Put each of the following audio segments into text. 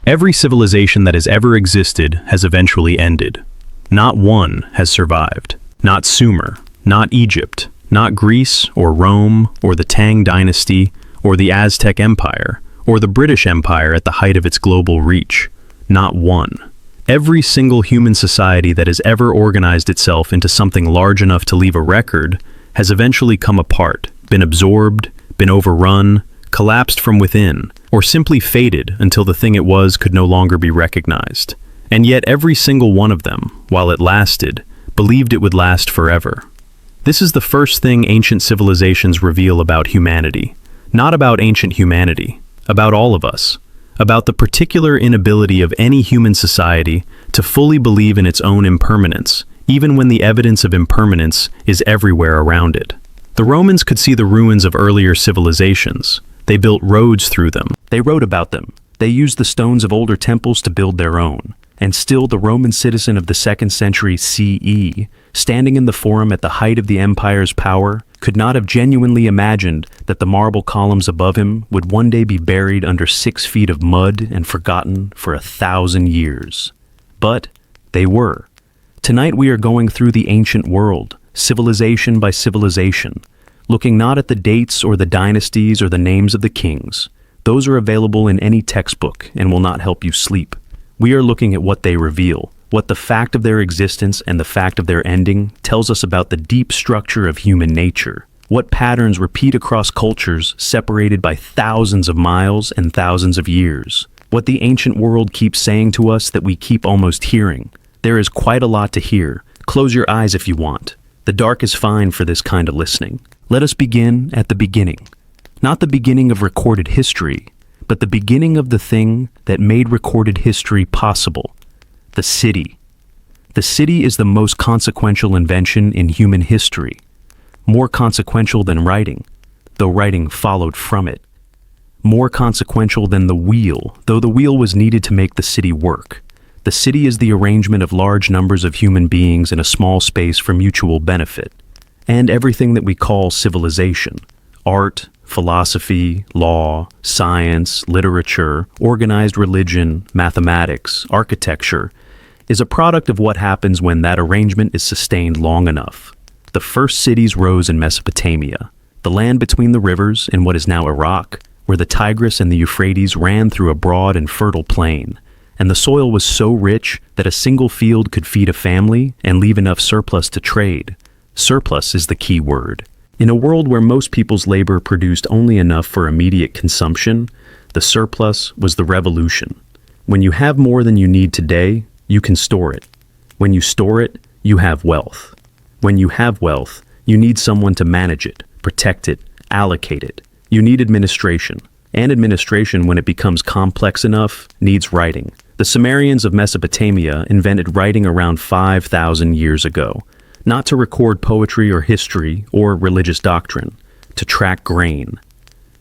Every civilization that has ever existed has eventually ended. Not one has survived. Not Sumer, not Egypt, not Greece or Rome or the Tang Dynasty or the Aztec Empire or the British Empire at the height of its global reach. Not one. Every single human society that has ever organized itself into something large enough to leave a record has eventually come apart, been absorbed, been overrun, collapsed from within, or simply faded until the thing it was could no longer be recognized. And yet every single one of them, while it lasted, believed it would last forever. This is the first thing ancient civilizations reveal about humanity. Not about ancient humanity, about all of us. About the particular inability of any human society to fully believe in its own impermanence, even when the evidence of impermanence is everywhere around it. The Romans could see the ruins of earlier civilizations. They built roads through them. They wrote about them. They used the stones of older temples to build their own. And still the Roman citizen of the 2nd century CE, standing in the Forum at the height of the empire's power, could not have genuinely imagined that the marble columns above him would one day be buried under 6 feet of mud and forgotten for 1,000 years. But they were. Tonight we are going through the ancient world, civilization by civilization, looking not at the dates or the dynasties or the names of the kings. Those are available in any textbook and will not help you sleep. We are looking at what they reveal, what the fact of their existence and the fact of their ending tells us about the deep structure of human nature, what patterns repeat across cultures separated by thousands of miles and thousands of years, what the ancient world keeps saying to us that we keep almost hearing. There is quite a lot to hear. Close your eyes if you want. The dark is fine for this kind of listening. Let us begin at the beginning. Not the beginning of recorded history, but the beginning of the thing that made recorded history possible, the city. The city is the most consequential invention in human history, more consequential than writing, though writing followed from it. More consequential than the wheel, though the wheel was needed to make the city work. The city is the arrangement of large numbers of human beings in a small space for mutual benefit. And everything that we call civilization, art, philosophy, law, science, literature, organized religion, mathematics, architecture, is a product of what happens when that arrangement is sustained long enough. The first cities rose in Mesopotamia, the land between the rivers in what is now Iraq, where the Tigris and the Euphrates ran through a broad and fertile plain, and the soil was so rich that a single field could feed a family and leave enough surplus to trade. Surplus is the key word. In a world where most people's labor produced only enough for immediate consumption, the surplus was the revolution. When you have more than you need today, you can store it. When you store it, you have wealth. When you have wealth, you need someone to manage it, protect it, allocate it. You need administration. And administration, when it becomes complex enough, needs writing. The Sumerians of Mesopotamia invented writing around 5,000 years ago. Not to record poetry or history or religious doctrine, to track grain.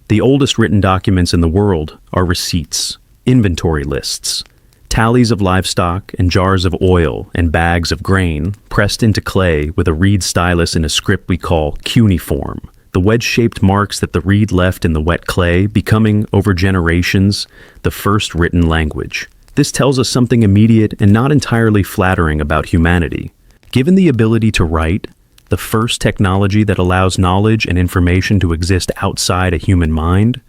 The oldest written documents in the world are receipts, inventory lists, tallies of livestock and jars of oil and bags of grain pressed into clay with a reed stylus in a script we call cuneiform, the wedge-shaped marks that the reed left in the wet clay becoming, over generations, the first written language. This tells us something immediate and not entirely flattering about humanity. Given the ability to write, the first technology that allows knowledge and information to exist outside a human mind,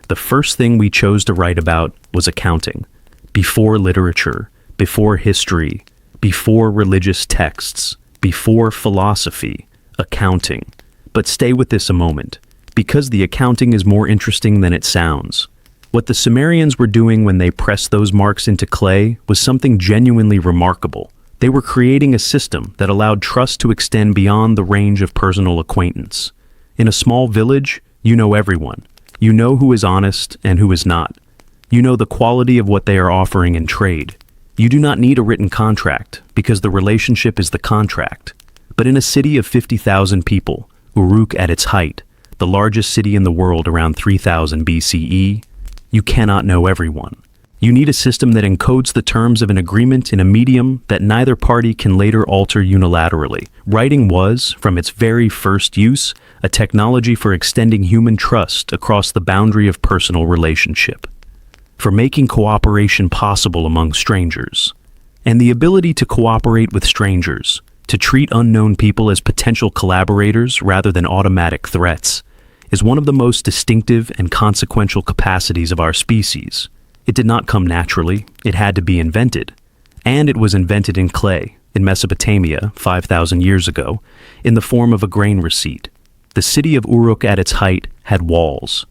the first thing we chose to write about was accounting. Before literature, before history, before religious texts, before philosophy, accounting. But stay with this a moment, because the accounting is more interesting than it sounds. What the Sumerians were doing when they pressed those marks into clay was something genuinely remarkable. They were creating a system that allowed trust to extend beyond the range of personal acquaintance. In a small village, you know everyone. You know who is honest and who is not. You know the quality of what they are offering in trade. You do not need a written contract, because the relationship is the contract. But in a city of 50,000 people, Uruk at its height, the largest city in the world around 3000 BCE, you cannot know everyone. You need a system that encodes the terms of an agreement in a medium that neither party can later alter unilaterally. Writing was, from its very first use, a technology for extending human trust across the boundary of personal relationship. for making cooperation possible among strangers. And the ability to cooperate with strangers, to treat unknown people as potential collaborators rather than automatic threats, is one of the most distinctive and consequential capacities of our species. It did not come naturally, it had to be invented. And it was invented in clay, in Mesopotamia, 5,000 years ago, in the form of a grain receipt. The city of Uruk at its height had walls.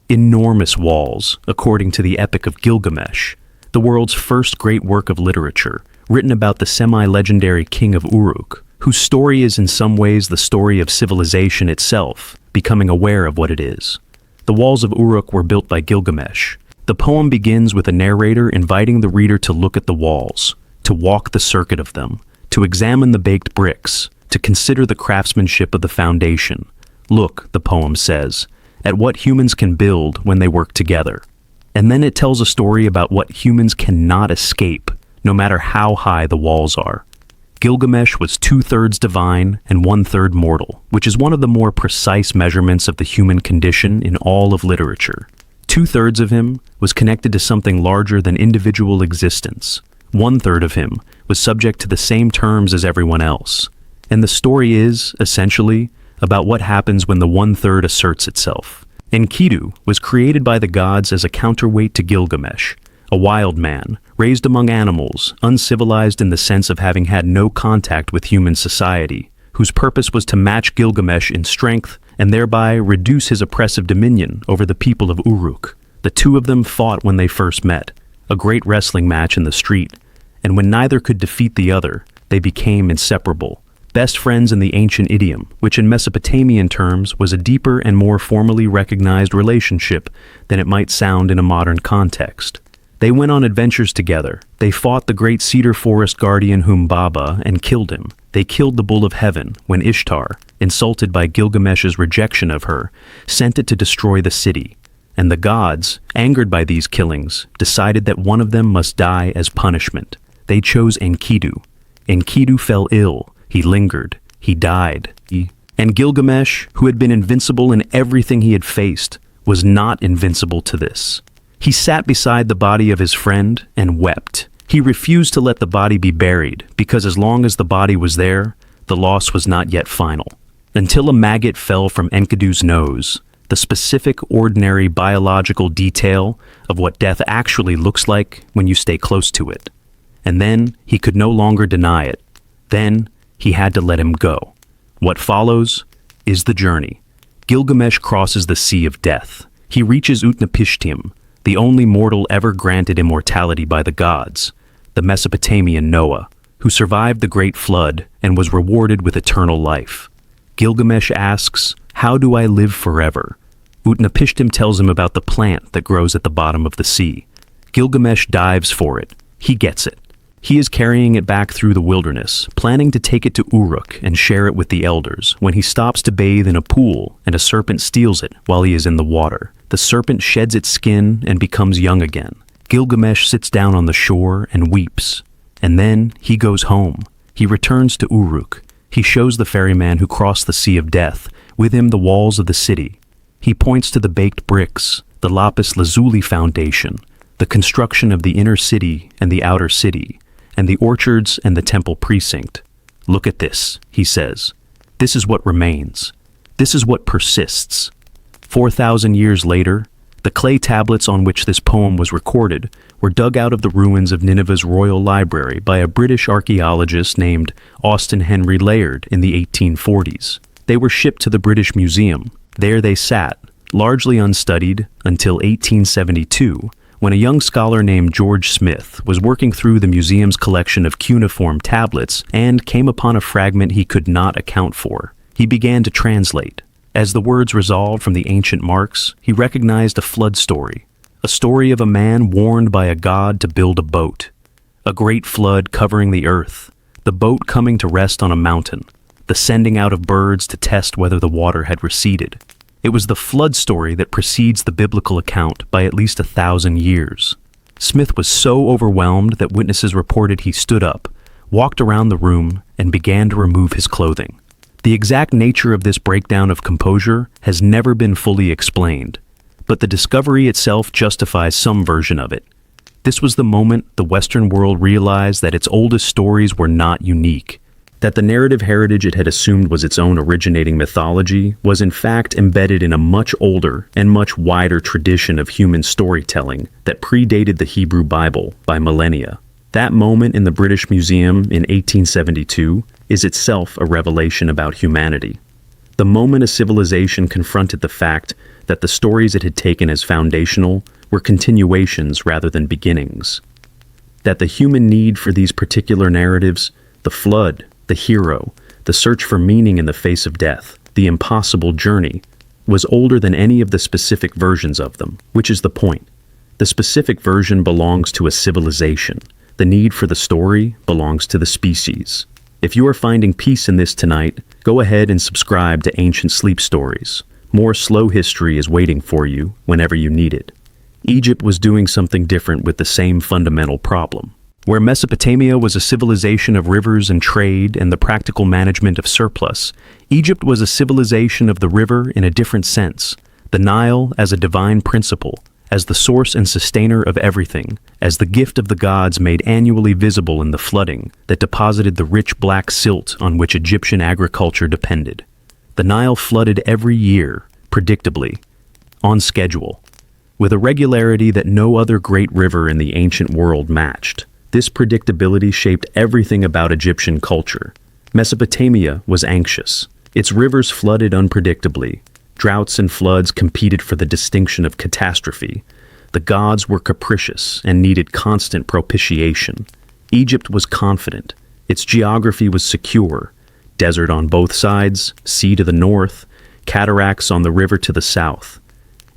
Enormous walls, according to the Epic of Gilgamesh, the world's first great work of literature, written about the semi-legendary king of Uruk, whose story is in some ways the story of civilization itself, becoming aware of what it is. The walls of Uruk were built by Gilgamesh. The poem begins with a narrator inviting the reader to look at the walls, to walk the circuit of them, to examine the baked bricks, to consider the craftsmanship of the foundation. Look, the poem says, at what humans can build when they work together. And then it tells a story about what humans cannot escape, no matter how high the walls are. Gilgamesh was 2/3 divine and 1/3 mortal, which is one of the more precise measurements of the human condition in all of literature. 2/3 of him was connected to something larger than individual existence. 1/3 of him was subject to the same terms as everyone else. And the story is, essentially, about what happens when the 1/3 asserts itself. Enkidu was created by the gods as a counterweight to Gilgamesh, a wild man, raised among animals, uncivilized in the sense of having had no contact with human society, whose purpose was to match Gilgamesh in strength and thereby reduce his oppressive dominion over the people of Uruk. The two of them fought when they first met, a great wrestling match in the street, and when neither could defeat the other, they became inseparable. Best friends in the ancient idiom, which in Mesopotamian terms was a deeper and more formally recognized relationship than it might sound in a modern context. They went on adventures together. They fought the great cedar forest guardian Humbaba and killed him. They killed the bull of heaven when Ishtar, insulted by Gilgamesh's rejection of her, sent it to destroy the city. And the gods, angered by these killings, decided that one of them must die as punishment. They chose Enkidu. Enkidu fell ill. He lingered. He died. And Gilgamesh, who had been invincible in everything he had faced, was not invincible to this. He sat beside the body of his friend and wept. He refused to let the body be buried, because as long as the body was there, the loss was not yet final. Until a maggot fell from Enkidu's nose, the specific, ordinary biological detail of what death actually looks like when you stay close to it. And then he could no longer deny it. Then he had to let him go. What follows is the journey. Gilgamesh crosses the Sea of Death. He reaches Utnapishtim, the only mortal ever granted immortality by the gods, the Mesopotamian Noah, who survived the Great Flood and was rewarded with eternal life. Gilgamesh asks, "How do I live forever?" Utnapishtim tells him about the plant that grows at the bottom of the sea. Gilgamesh dives for it. He gets it. He is carrying it back through the wilderness, planning to take it to Uruk and share it with the elders, when he stops to bathe in a pool and a serpent steals it while he is in the water. The serpent sheds its skin and becomes young again. Gilgamesh sits down on the shore and weeps. And then he goes home. He returns to Uruk. He shows the ferryman who crossed the Sea of Death, with him the walls of the city. He points to the baked bricks, the lapis lazuli foundation, the construction of the inner city and the outer city, and the orchards and the temple precinct. "Look at this," he says. "This is what remains. This is what persists." 4,000 years later, the clay tablets on which this poem was recorded were dug out of the ruins of Nineveh's Royal Library by a British archaeologist named Austen Henry Layard in the 1840s. They were shipped to the British Museum. There they sat, largely unstudied, until 1872, when a young scholar named George Smith was working through the museum's collection of cuneiform tablets and came upon a fragment he could not account for. He began to translate. As the words resolved from the ancient marks, he recognized a flood story, a story of a man warned by a god to build a boat. A great flood covering the earth, the boat coming to rest on a mountain, the sending out of birds to test whether the water had receded. It was the flood story that precedes the biblical account by at least 1,000 years. Smith was so overwhelmed that witnesses reported he stood up, walked around the room, and began to remove his clothing. The exact nature of this breakdown of composure has never been fully explained, but the discovery itself justifies some version of it. This was the moment the Western world realized that its oldest stories were not unique, that the narrative heritage it had assumed was its own originating mythology was in fact embedded in a much older and much wider tradition of human storytelling that predated the Hebrew Bible by millennia. That moment in the British Museum in 1872 is itself a revelation about humanity. The moment a civilization confronted the fact that the stories it had taken as foundational were continuations rather than beginnings. That the human need for these particular narratives, the flood, the hero, the search for meaning in the face of death, the impossible journey, was older than any of the specific versions of them, which is the point. The specific version belongs to a civilization. The need for the story belongs to the species. If you are finding peace in this tonight, go ahead and subscribe to Ancient Sleep Stories. More slow history is waiting for you whenever you need it. Egypt was doing something different with the same fundamental problem. Where Mesopotamia was a civilization of rivers and trade and the practical management of surplus, Egypt was a civilization of the river in a different sense, the Nile as a divine principle, as the source and sustainer of everything, as the gift of the gods made annually visible in the flooding that deposited the rich black silt on which Egyptian agriculture depended. The Nile flooded every year, predictably, on schedule, with a regularity that no other great river in the ancient world matched. This predictability shaped everything about Egyptian culture. Mesopotamia was anxious. Its rivers flooded unpredictably. Droughts and floods competed for the distinction of catastrophe. The gods were capricious and needed constant propitiation. Egypt was confident. Its geography was secure. Desert on both sides, sea to the north, cataracts on the river to the south.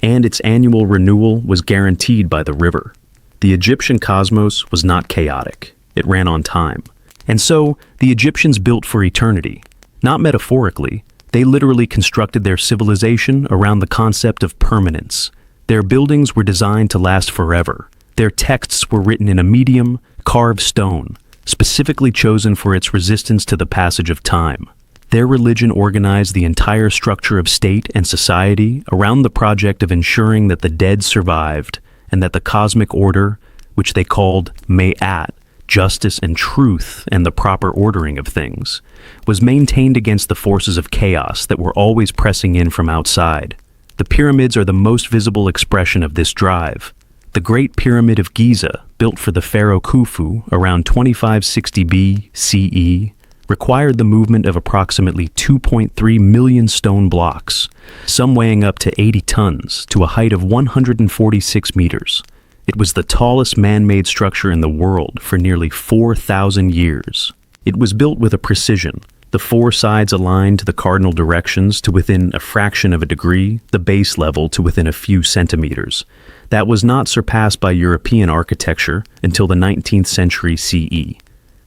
And its annual renewal was guaranteed by the river. The Egyptian cosmos was not chaotic. It ran on time. And so, the Egyptians built for eternity. Not metaphorically, they literally constructed their civilization around the concept of permanence. Their buildings were designed to last forever. Their texts were written in a medium, carved stone, specifically chosen for its resistance to the passage of time. Their religion organized the entire structure of state and society around the project of ensuring that the dead survived, and that the cosmic order, which they called Ma'at, justice and truth and the proper ordering of things, was maintained against the forces of chaos that were always pressing in from outside. The pyramids are the most visible expression of this drive. The Great Pyramid of Giza, built for the pharaoh Khufu around 2560 BCE, required the movement of approximately 2.3 million stone blocks, some weighing up to 80 tons, to a height of 146 meters. It was the tallest man-made structure in the world for nearly 4,000 years. It was built with a precision, the four sides aligned to the cardinal directions to within a fraction of a degree, the base level to within a few centimeters. That was not surpassed by European architecture until the 19th century CE.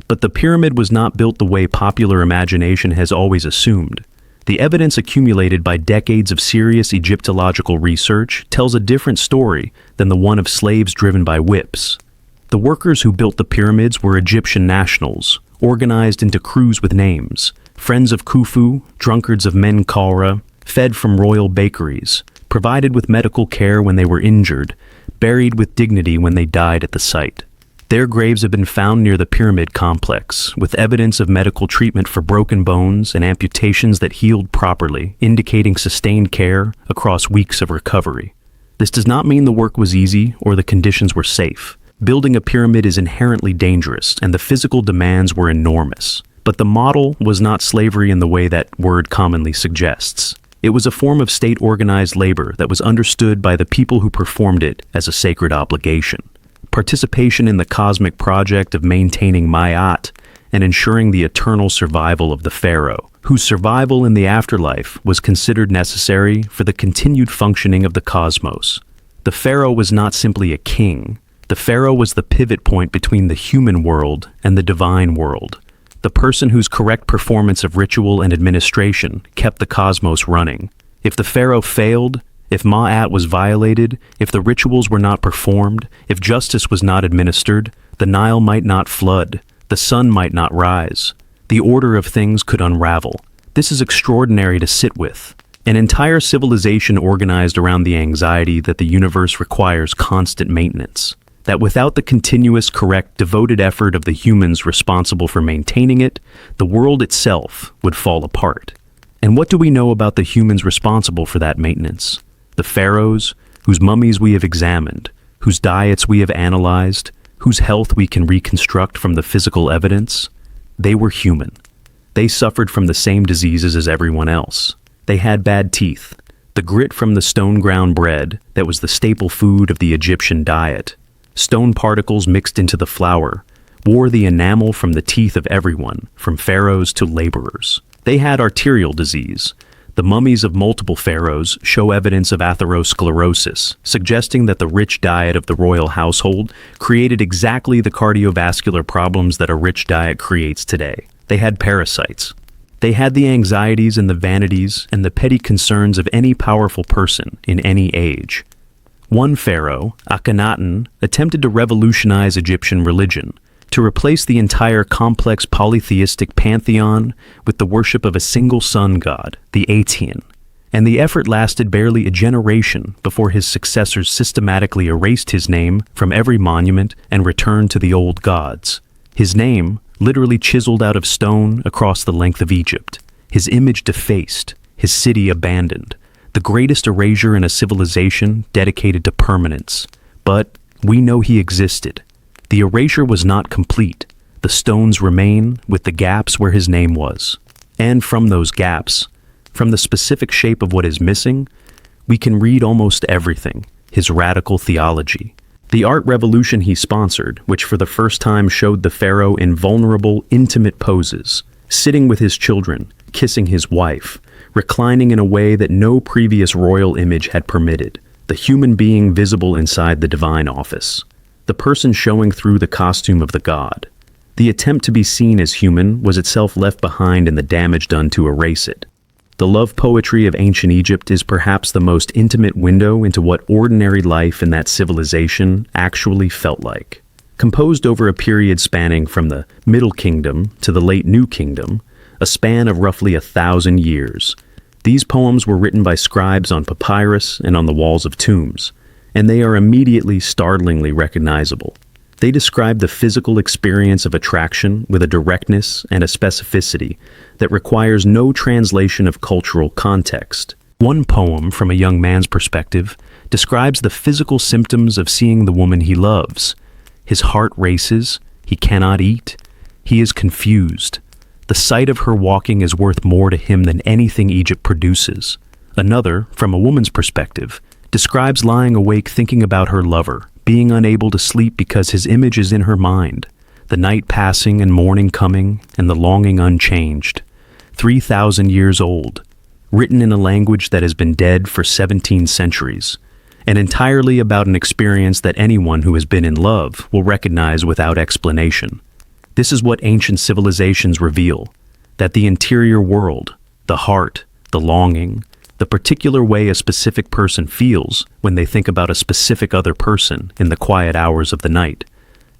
But the pyramid was not built the way popular imagination has always assumed. The evidence accumulated by decades of serious Egyptological research tells a different story than the one of slaves driven by whips. The workers who built the pyramids were Egyptian nationals, organized into crews with names, friends of Khufu, drunkards of Menkaura, fed from royal bakeries, provided with medical care when they were injured, buried with dignity when they died at the site. Their graves have been found near the pyramid complex, with evidence of medical treatment for broken bones and amputations that healed properly, indicating sustained care across weeks of recovery. This does not mean the work was easy or the conditions were safe. Building a pyramid is inherently dangerous, and the physical demands were enormous. But the model was not slavery in the way that word commonly suggests. It was a form of state-organized labor that was understood by the people who performed it as a sacred obligation. Participation in the cosmic project of maintaining Ma'at and ensuring the eternal survival of the pharaoh, whose survival in the afterlife was considered necessary for the continued functioning of the cosmos. The pharaoh was not simply a king. The pharaoh was the pivot point between the human world and the divine world, the person whose correct performance of ritual and administration kept the cosmos running. If the pharaoh failed, if Ma'at was violated, if the rituals were not performed, if justice was not administered, the Nile might not flood, the sun might not rise. The order of things could unravel. This is extraordinary to sit with. An entire civilization organized around the anxiety that the universe requires constant maintenance, that without the continuous, correct, devoted effort of the humans responsible for maintaining it, the world itself would fall apart. And what do we know about the humans responsible for that maintenance? The pharaohs, whose mummies we have examined, whose diets we have analyzed, whose health we can reconstruct from the physical evidence? They were human. They suffered from the same diseases as everyone else. They had bad teeth, the grit from the stone-ground bread that was the staple food of the Egyptian diet. Stone particles mixed into the flour wore the enamel from the teeth of everyone, from pharaohs to laborers. They had arterial disease. The mummies of multiple pharaohs show evidence of atherosclerosis, suggesting that the rich diet of the royal household created exactly the cardiovascular problems that a rich diet creates today. They had parasites. They had the anxieties and the vanities and the petty concerns of any powerful person in any age. One pharaoh, Akhenaten, attempted to revolutionize Egyptian religion, to replace the entire complex polytheistic pantheon with the worship of a single sun god, the Aten. And the effort lasted barely a generation before his successors systematically erased his name from every monument and returned to the old gods. His name, literally chiseled out of stone across the length of Egypt, his image defaced, his city abandoned, the greatest erasure in a civilization dedicated to permanence. But we know he existed. The erasure was not complete. The stones remain with the gaps where his name was. And from those gaps, from the specific shape of what is missing, we can read almost everything, his radical theology. The art revolution he sponsored, which for the first time showed the pharaoh in vulnerable, intimate poses, sitting with his children, kissing his wife, reclining in a way that no previous royal image had permitted, the human being visible inside the divine office, the person showing through the costume of the god. The attempt to be seen as human was itself left behind in the damage done to erase it. The love poetry of ancient Egypt is perhaps the most intimate window into what ordinary life in that civilization actually felt like. Composed over a period spanning from the Middle Kingdom to the late New Kingdom, a span of roughly 1,000 years, these poems were written by scribes on papyrus and on the walls of tombs, and they are immediately startlingly recognizable. They describe the physical experience of attraction with a directness and a specificity that requires no translation of cultural context. One poem, from a young man's perspective, describes the physical symptoms of seeing the woman he loves. His heart races, he cannot eat, he is confused. The sight of her walking is worth more to him than anything Egypt produces. Another, from a woman's perspective, describes lying awake thinking about her lover, being unable to sleep because his image is in her mind, the night passing and morning coming, and the longing unchanged. 3,000 years old, written in a language that has been dead for 17 centuries, and entirely about an experience that anyone who has been in love will recognize without explanation. This is what ancient civilizations reveal, that the interior world, the heart, the longing, the particular way a specific person feels when they think about a specific other person in the quiet hours of the night,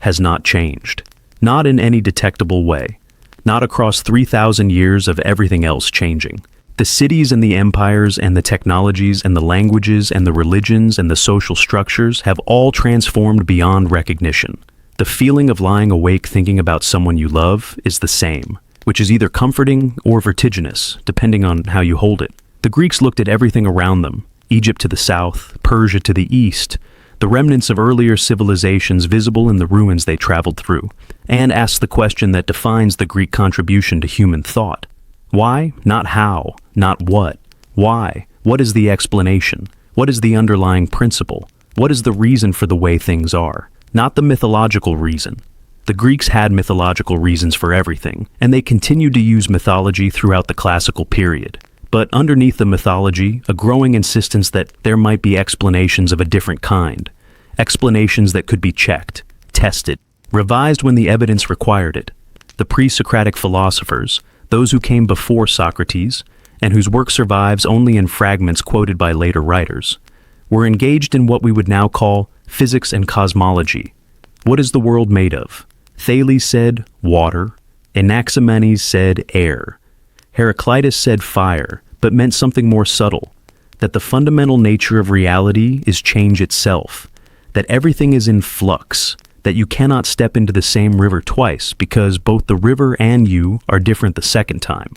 has not changed. Not in any detectable way. Not across 3,000 years of everything else changing. The cities and the empires and the technologies and the languages and the religions and the social structures have all transformed beyond recognition. The feeling of lying awake thinking about someone you love is the same, which is either comforting or vertiginous, depending on how you hold it. The Greeks looked at everything around them, Egypt to the south, Persia to the east, the remnants of earlier civilizations visible in the ruins they traveled through, and asked the question that defines the Greek contribution to human thought. Why? Not how, not what. Why? What is the explanation? What is the underlying principle? What is the reason for the way things are? Not the mythological reason. The Greeks had mythological reasons for everything, and they continued to use mythology throughout the classical period. But underneath the mythology, a growing insistence that there might be explanations of a different kind. Explanations that could be checked, tested, revised when the evidence required it. The pre-Socratic philosophers, those who came before Socrates, and whose work survives only in fragments quoted by later writers, were engaged in what we would now call physics and cosmology. What is the world made of? Thales said water, Anaximenes said air, Heraclitus said fire, but meant something more subtle, that the fundamental nature of reality is change itself, that everything is in flux, that you cannot step into the same river twice because both the river and you are different the second time.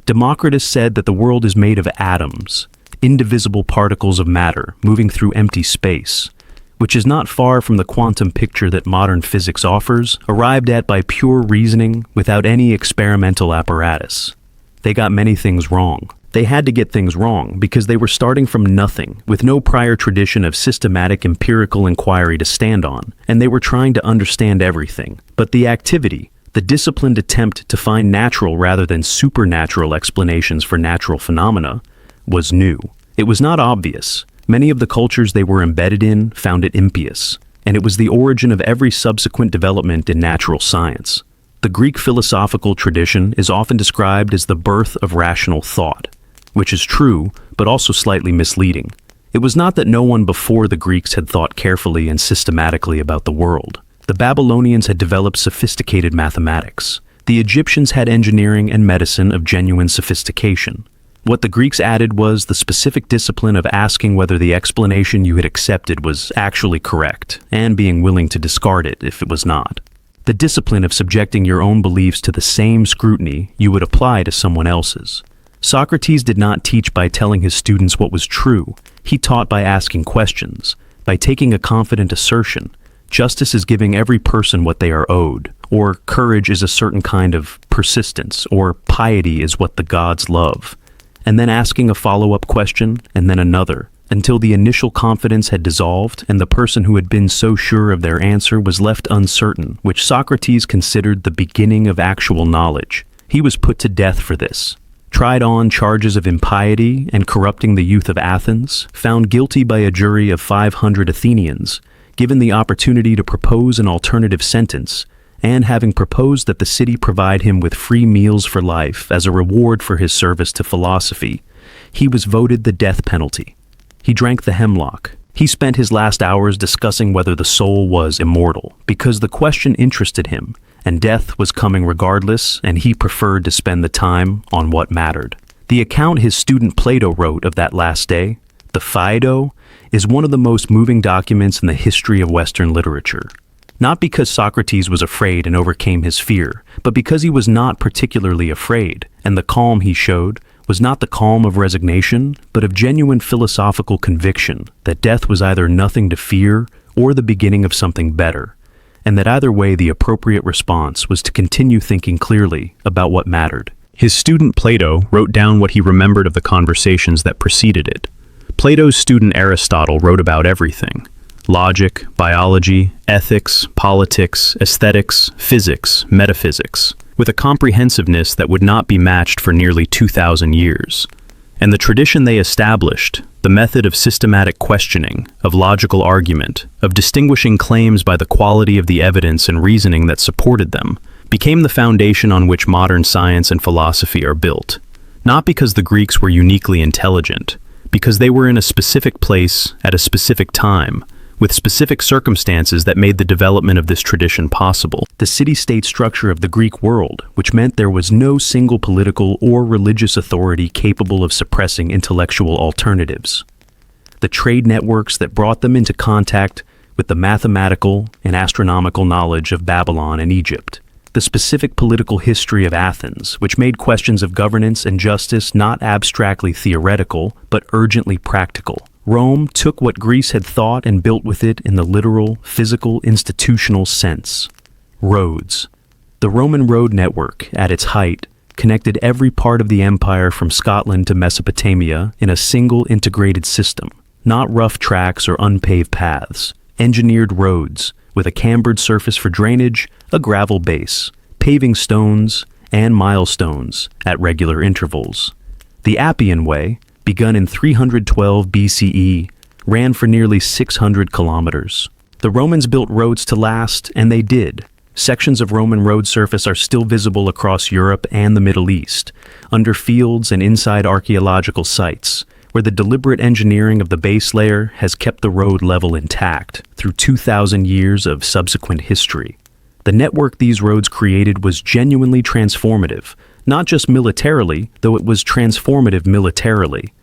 Democritus said that the world is made of atoms, indivisible particles of matter moving through empty space, which is not far from the quantum picture that modern physics offers, arrived at by pure reasoning without any experimental apparatus. They got many things wrong. They had to get things wrong because they were starting from nothing, with no prior tradition of systematic empirical inquiry to stand on, and they were trying to understand everything. But the activity, the disciplined attempt to find natural rather than supernatural explanations for natural phenomena, was new. It was not obvious. Many of the cultures they were embedded in found it impious, and it was the origin of every subsequent development in natural science. The Greek philosophical tradition is often described as the birth of rational thought, which is true, but also slightly misleading. It was not that no one before the Greeks had thought carefully and systematically about the world. The Babylonians had developed sophisticated mathematics. The Egyptians had engineering and medicine of genuine sophistication. What the Greeks added was the specific discipline of asking whether the explanation you had accepted was actually correct, and being willing to discard it if it was not. The discipline of subjecting your own beliefs to the same scrutiny you would apply to someone else's. Socrates did not teach by telling his students what was true. He taught by asking questions, by taking a confident assertion. Justice is giving every person what they are owed, or courage is a certain kind of persistence, or piety is what the gods love. And then asking a follow-up question, and then another, until the initial confidence had dissolved and the person who had been so sure of their answer was left uncertain, which Socrates considered the beginning of actual knowledge. He was put to death for this. Tried on charges of impiety and corrupting the youth of Athens, found guilty by a jury of 500 Athenians, given the opportunity to propose an alternative sentence, and having proposed that the city provide him with free meals for life as a reward for his service to philosophy, he was voted the death penalty. He drank the hemlock. He spent his last hours discussing whether the soul was immortal, because the question interested him, and death was coming regardless, and he preferred to spend the time on what mattered. The account his student Plato wrote of that last day, the Phaedo, is one of the most moving documents in the history of Western literature. Not because Socrates was afraid and overcame his fear, but because he was not particularly afraid, and the calm he showed was not the calm of resignation, but of genuine philosophical conviction that death was either nothing to fear or the beginning of something better, and that either way the appropriate response was to continue thinking clearly about what mattered. His student Plato wrote down what he remembered of the conversations that preceded it. Plato's student Aristotle wrote about everything: logic, biology, ethics, politics, aesthetics, physics, metaphysics, with a comprehensiveness that would not be matched for nearly 2,000 years. And the tradition they established, the method of systematic questioning, of logical argument, of distinguishing claims by the quality of the evidence and reasoning that supported them, became the foundation on which modern science and philosophy are built. Not because the Greeks were uniquely intelligent, because they were in a specific place at a specific time, with specific circumstances that made the development of this tradition possible. The city-state structure of the Greek world, which meant there was no single political or religious authority capable of suppressing intellectual alternatives. The trade networks that brought them into contact with the mathematical and astronomical knowledge of Babylon and Egypt. The specific political history of Athens, which made questions of governance and justice not abstractly theoretical, but urgently practical. Rome took what Greece had thought and built with it in the literal, physical, institutional sense. Roads. The Roman road network, at its height, connected every part of the empire from Scotland to Mesopotamia in a single integrated system. Not rough tracks or unpaved paths. Engineered roads, with a cambered surface for drainage, a gravel base, paving stones, and milestones at regular intervals. The Appian Way, begun in 312 BCE, ran for nearly 600 kilometers. The Romans built roads to last, and they did. Sections of Roman road surface are still visible across Europe and the Middle East, under fields and inside archaeological sites, where the deliberate engineering of the base layer has kept the road level intact through 2,000 years of subsequent history. The network these roads created was genuinely transformative, Not just militarily, though it was transformative militarily.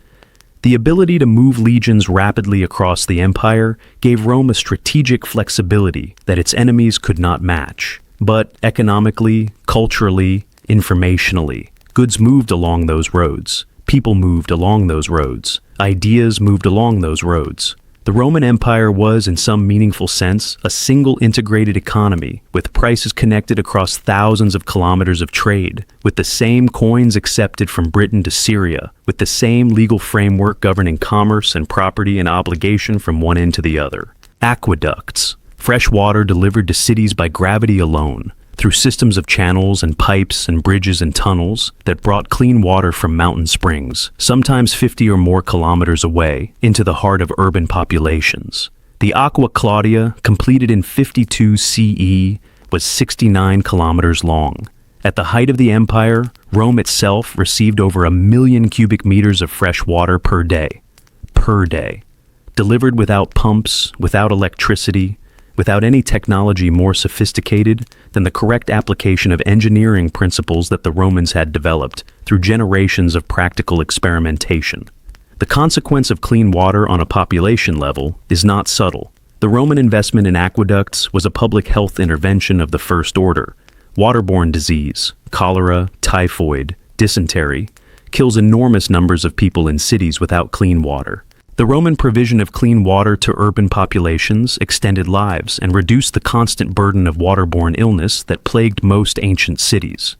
The ability to move legions rapidly across the empire gave Rome a strategic flexibility that its enemies could not match. But economically, culturally, informationally, goods moved along those roads. People moved along those roads. Ideas moved along those roads. The Roman Empire was, in some meaningful sense, a single integrated economy, with prices connected across thousands of kilometers of trade, with the same coins accepted from Britain to Syria, with the same legal framework governing commerce and property and obligation from one end to the other. Aqueducts, fresh water delivered to cities by gravity alone, through systems of channels and pipes and bridges and tunnels that brought clean water from mountain springs, sometimes 50 or more kilometers away, into the heart of urban populations. The Aqua Claudia, completed in 52 CE, was 69 kilometers long. At the height of the empire, Rome itself received over 1 million cubic meters of fresh water per day. Per day. Delivered without pumps, without electricity, without any technology more sophisticated than the correct application of engineering principles that the Romans had developed through generations of practical experimentation. The consequence of clean water on a population level is not subtle. The Roman investment in aqueducts was a public health intervention of the first order. Waterborne disease, cholera, typhoid, dysentery, kills enormous numbers of people in cities without clean water. The Roman provision of clean water to urban populations extended lives and reduced the constant burden of waterborne illness that plagued most ancient cities.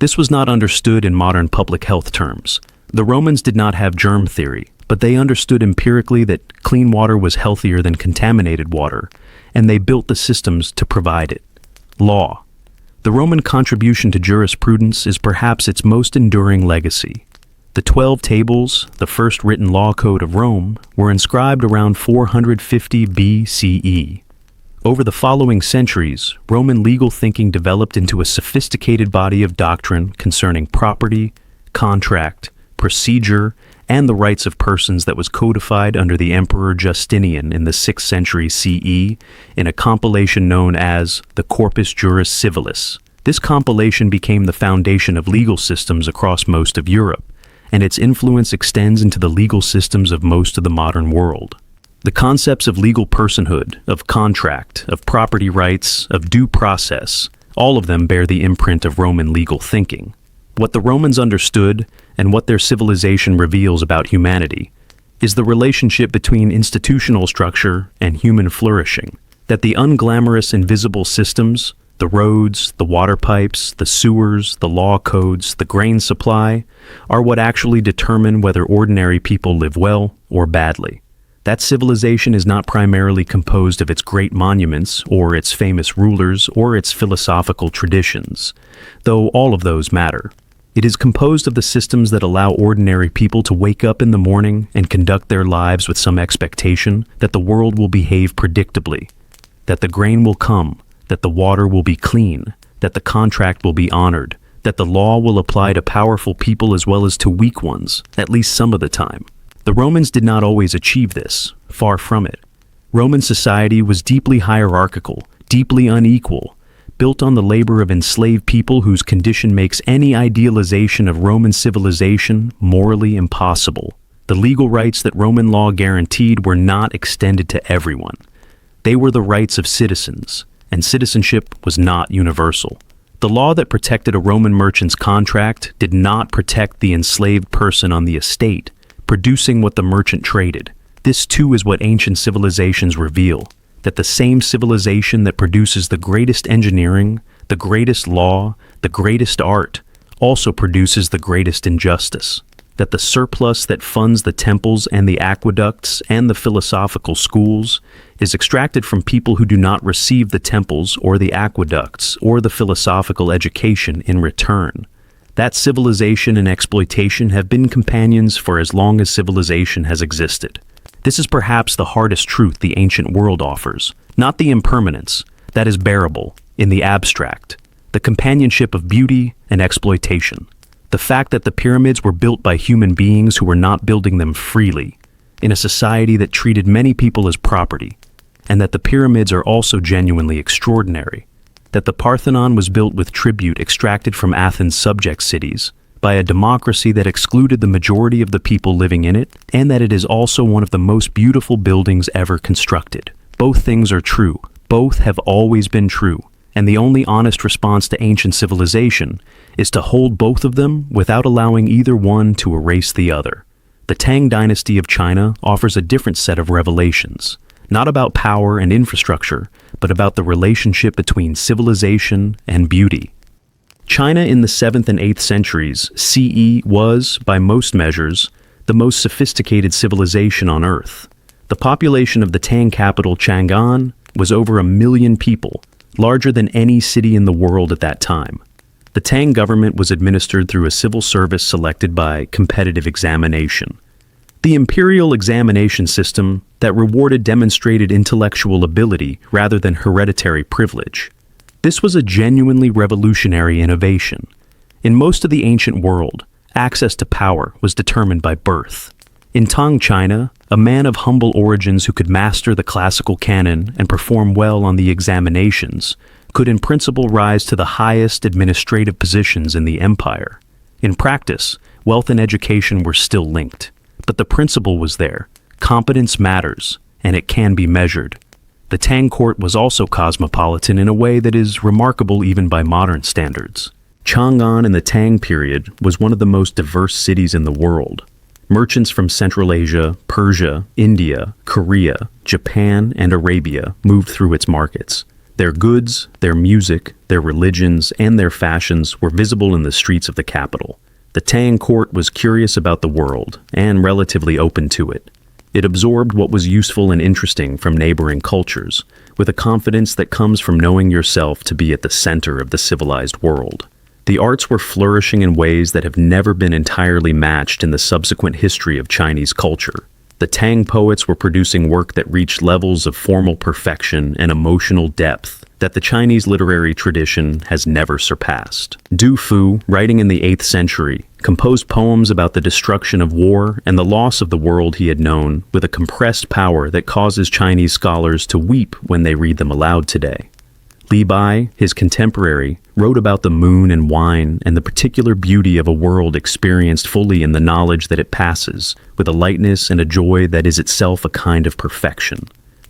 This was not understood in modern public health terms. The Romans did not have germ theory, but they understood empirically that clean water was healthier than contaminated water, and they built the systems to provide it. Law. The Roman contribution to jurisprudence is perhaps its most enduring legacy. The 12 Tables, the first written law code of Rome, were inscribed around 450 BCE. Over the following centuries, Roman legal thinking developed into a sophisticated body of doctrine concerning property, contract, procedure, and the rights of persons that was codified under the Emperor Justinian in the 6th century CE in a compilation known as the Corpus Juris Civilis. This compilation became the foundation of legal systems across most of Europe, and its influence extends into the legal systems of most of the modern world. The concepts of legal personhood, of contract, of property rights, of due process, all of them bear the imprint of Roman legal thinking. What the Romans understood, and what their civilization reveals about humanity, is the relationship between institutional structure and human flourishing, that the unglamorous invisible systems, the roads, the water pipes, the sewers, the law codes, the grain supply, are what actually determine whether ordinary people live well or badly. That civilization is not primarily composed of its great monuments, or its famous rulers, or its philosophical traditions, though all of those matter. It is composed of the systems that allow ordinary people to wake up in the morning and conduct their lives with some expectation that the world will behave predictably, that the grain will come, that the water will be clean, that the contract will be honored, that the law will apply to powerful people as well as to weak ones, at least some of the time. The Romans did not always achieve this, far from it. Roman society was deeply hierarchical, deeply unequal, built on the labor of enslaved people whose condition makes any idealization of Roman civilization morally impossible. The legal rights that Roman law guaranteed were not extended to everyone. They were the rights of citizens, and citizenship was not universal. The law that protected a Roman merchant's contract did not protect the enslaved person on the estate, producing what the merchant traded. This too is what ancient civilizations reveal, that the same civilization that produces the greatest engineering, the greatest law, the greatest art, also produces the greatest injustice. That the surplus that funds the temples and the aqueducts and the philosophical schools is extracted from people who do not receive the temples or the aqueducts or the philosophical education in return. That civilization and exploitation have been companions for as long as civilization has existed. This is perhaps the hardest truth the ancient world offers, not the impermanence, that is bearable, in the abstract, the companionship of beauty and exploitation. The fact that the pyramids were built by human beings who were not building them freely, in a society that treated many people as property, and that the pyramids are also genuinely extraordinary. that the Parthenon was built with tribute extracted from Athens' subject cities, by a democracy that excluded the majority of the people living in it, and that it is also one of the most beautiful buildings ever constructed. Both things are true. Both have always been true. And the only honest response to ancient civilization is to hold both of them without allowing either one to erase the other. The Tang Dynasty of China offers a different set of revelations, not about power and infrastructure, but about the relationship between civilization and beauty. China in the 7th and 8th centuries CE was, by most measures, the most sophisticated civilization on Earth. The population of the Tang capital Chang'an was over 1 million people, larger than any city in the world at that time. The Tang government was administered through a civil service selected by competitive examination. The imperial examination system that rewarded demonstrated intellectual ability rather than hereditary privilege. This was a genuinely revolutionary innovation. In most of the ancient world, access to power was determined by birth. In Tang China, a man of humble origins who could master the classical canon and perform well on the examinations could in principle rise to the highest administrative positions in the empire. In practice, wealth and education were still linked, but the principle was there. Competence matters, and it can be measured. The Tang court was also cosmopolitan in a way that is remarkable even by modern standards. Chang'an in the Tang period was one of the most diverse cities in the world. Merchants from Central Asia, Persia, India, Korea, Japan, and Arabia moved through its markets. Their goods, their music, their religions, and their fashions were visible in the streets of the capital. The Tang court was curious about the world and relatively open to it. It absorbed what was useful and interesting from neighboring cultures, with a confidence that comes from knowing yourself to be at the center of the civilized world. The arts were flourishing in ways that have never been entirely matched in the subsequent history of Chinese culture. The Tang poets were producing work that reached levels of formal perfection and emotional depth that the Chinese literary tradition has never surpassed. Du Fu, writing in the 8th century, composed poems about the destruction of war and the loss of the world he had known with a compressed power that causes Chinese scholars to weep when they read them aloud today. Li Bai, his contemporary, wrote about the moon and wine and the particular beauty of a world experienced fully in the knowledge that it passes, with a lightness and a joy that is itself a kind of perfection.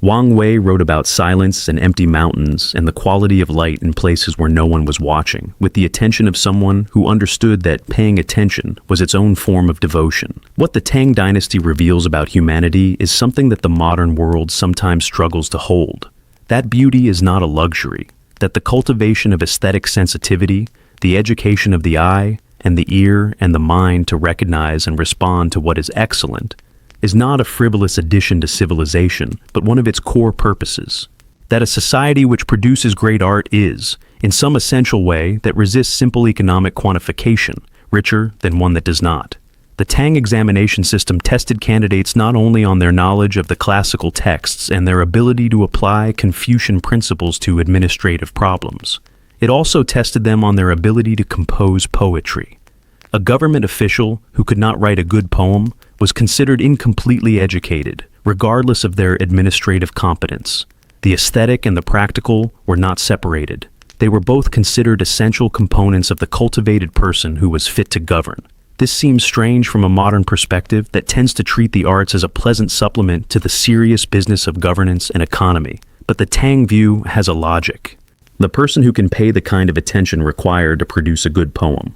Wang Wei wrote about silence and empty mountains and the quality of light in places where no one was watching, with the attention of someone who understood that paying attention was its own form of devotion. What the Tang Dynasty reveals about humanity is something that the modern world sometimes struggles to hold. That beauty is not a luxury, that the cultivation of aesthetic sensitivity, the education of the eye and the ear and the mind to recognize and respond to what is excellent, is not a frivolous addition to civilization, but one of its core purposes. That a society which produces great art is, in some essential way, that resists simple economic quantification, richer than one that does not. The Tang examination system tested candidates not only on their knowledge of the classical texts and their ability to apply Confucian principles to administrative problems. It also tested them on their ability to compose poetry. A government official who could not write a good poem was considered incompletely educated, regardless of their administrative competence. The aesthetic and the practical were not separated. They were both considered essential components of the cultivated person who was fit to govern. This seems strange from a modern perspective that tends to treat the arts as a pleasant supplement to the serious business of governance and economy, but the Tang view has a logic. The person who can pay the kind of attention required to produce a good poem,